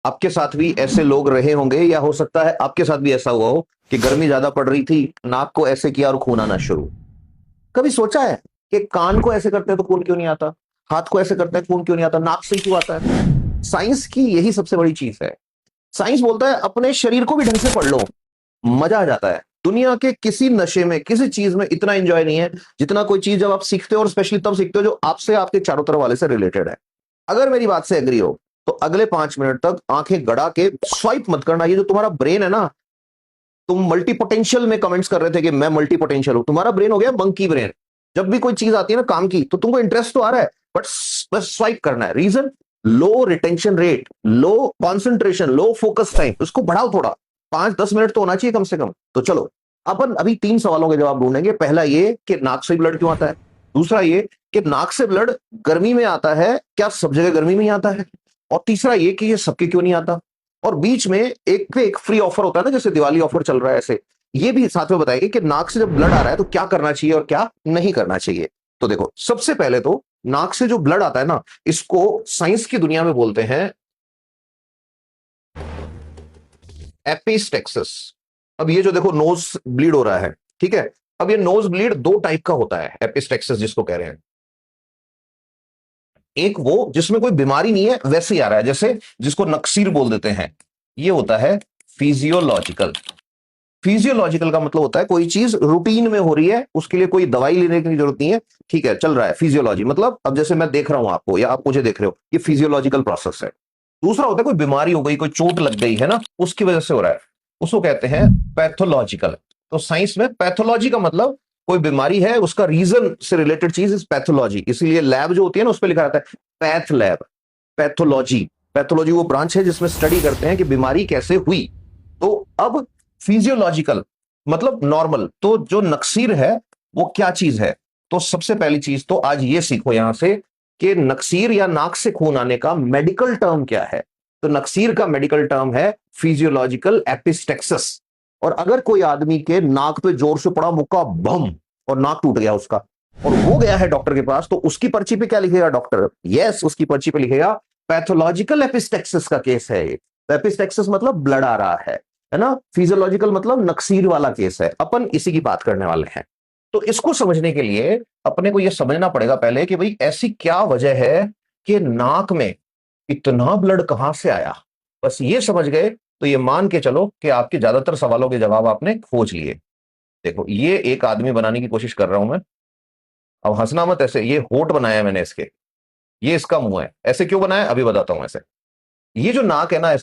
आपके साथ भी ऐसे लोग रहे होंगे, या हो सकता है आपके साथ भी ऐसा हुआ हो कि गर्मी ज्यादा पड़ रही थी, नाक को ऐसे किया और खून आना शुरू। कभी सोचा है कि कान को ऐसे करते हैं तो खून क्यों नहीं आता, हाथ को ऐसे करते हैं खून क्यों नहीं आता, नाक से क्यों आता है? साइंस की यही सबसे बड़ी चीज है। साइंस बोलता है अपने शरीर को भी ढंग से पढ़ लो, मजा आ जाता है। दुनिया के किसी नशे में, किसी चीज में इतना एंजॉय नहीं है जितना कोई चीज जब आप सीखते हो, और स्पेशली तब सीखते हो जो आपसे, आपके चारों तरफ वाले से रिलेटेड है। अगर मेरी बात से एग्री हो तो अगले 5 मिनट तक आंखें गड़ा के स्वाइप मत करना। ये जो तुम्हारा ब्रेन है ना, तुम मल्टी पोटेंशियल में कमेंट्स कर रहे थे कि मैं मल्टी पोटेंशियल हूं, तुम्हारा ब्रेन हो गया मंकी ब्रेन। जब भी कोई चीज आती है ना काम की, तो तुमको इंटरेस्ट तो आ रहा है, बट बस स्वाइप करना है। रीजन, लो रिटेंशन रेट, लो कॉन्सेंट्रेशन, लो फोकस टाइम। उसको बढ़ाओ थोड़ा, 5-10 मिनट तो होना चाहिए कम से कम। तो चलो, अपन अभी 3 सवालों के जवाब ढूंढेंगे। पहला ये कि नाक से ब्लड क्यों आता है। दूसरा ये कि नाक से ब्लड गर्मी में आता है, क्या सब जगह गर्मी में ही आता है। और तीसरा ये कि ये सबके क्यों नहीं आता। और बीच में एक पे एक फ्री ऑफर होता है ना, जैसे दिवाली ऑफर चल रहा है, ऐसे ये भी साथ में बताएंगे कि नाक से जब ब्लड आ रहा है तो क्या करना चाहिए और क्या नहीं करना चाहिए। तो देखो, सबसे पहले तो नाक से जो ब्लड आता है ना, इसको साइंस की दुनिया में बोलते हैं एपिस्टेक्सिस। अब ये जो देखो नोज ब्लीड हो रहा है, ठीक है। अब ये नोज ब्लीड दो टाइप का होता है, एपिस्टेक्सिस जिसको कह रहे हैं। एक वो जिसमें कोई बीमारी नहीं है, वैसे ही आ रहा है, जैसे जिसको नक्सीर बोल देते हैं। ये होता है फिजियोलॉजिकल। फिजियोलॉजिकल का मतलब होता है कोई चीज रूटीन में हो रही है, उसके लिए कोई दवाई लेने की जरूरत नहीं है, ठीक है, चल रहा है। फिजियोलॉजी मतलब अब जैसे मैं देख रहा हूं आपको या आप मुझे देख रहे हो, ये फिजियोलॉजिकल प्रोसेस है। दूसरा होता है कोई बीमारी हो गई, कोई चोट लग गई है ना, उसकी वजह से हो रहा है, उसको कहते हैं पैथोलॉजिकल। तो साइंस में पैथोलॉजी का मतलब कोई बीमारी है, उसका रीजन से रिलेटेड चीज इज पैथोलॉजी। इसीलिए लैब जो होती है ना, उस पर लिखा रहता है पैथ लैब, पैथोलॉजी। पैथोलॉजी वो ब्रांच है जिसमें स्टडी करते हैं कि बीमारी कैसे हुई। तो अब फिजियोलॉजिकल मतलब नॉर्मल। तो जो नक्सीर है वो क्या चीज है। तो सबसे पहली चीज तो आज ये सीखो यहां से कि नक्सीर या नाक से खून आने का मेडिकल टर्म क्या है। तो नक्सीर का मेडिकल टर्म है फिजियोलॉजिकल एपिस्टेक्सिस। और अगर कोई आदमी के नाक पे जोर से पड़ा मुक्का, बम, और नाक टूट गया उसका, और वो गया है डॉक्टर के पास, तो उसकी पर्ची पे क्या लिखेगा डॉक्टर? यस, उसकी पर्ची पे लिखेगा पैथोलॉजिकल एपिस्टेक्सिस का केस है ये। एपिस्टेक्सिस मतलब ब्लड आ रहा है ना। फिजियोलॉजिकल मतलब नक्सीर वाला केस है। अपन इसी की बात करने वाले हैं। तो इसको समझने के लिए अपने को यह समझना पड़ेगा पहले कि भाई ऐसी क्या वजह है कि नाक में इतना ब्लड कहां से आया। बस ये समझ गए तो ये मान के चलो कि आपके ज्यादातर सवालों के जवाब आपने खोज लिए। देखो, ये एक आदमी बनाने की कोशिश कर रहा हूं मैं। अब हंसना मत ऐसे, ये होठ बनाया है मैंने इसके, ये इसका मुंह है। ऐसे क्यों बनाया अभी बताता हूं। ऐसे, ये जो नाक है ना,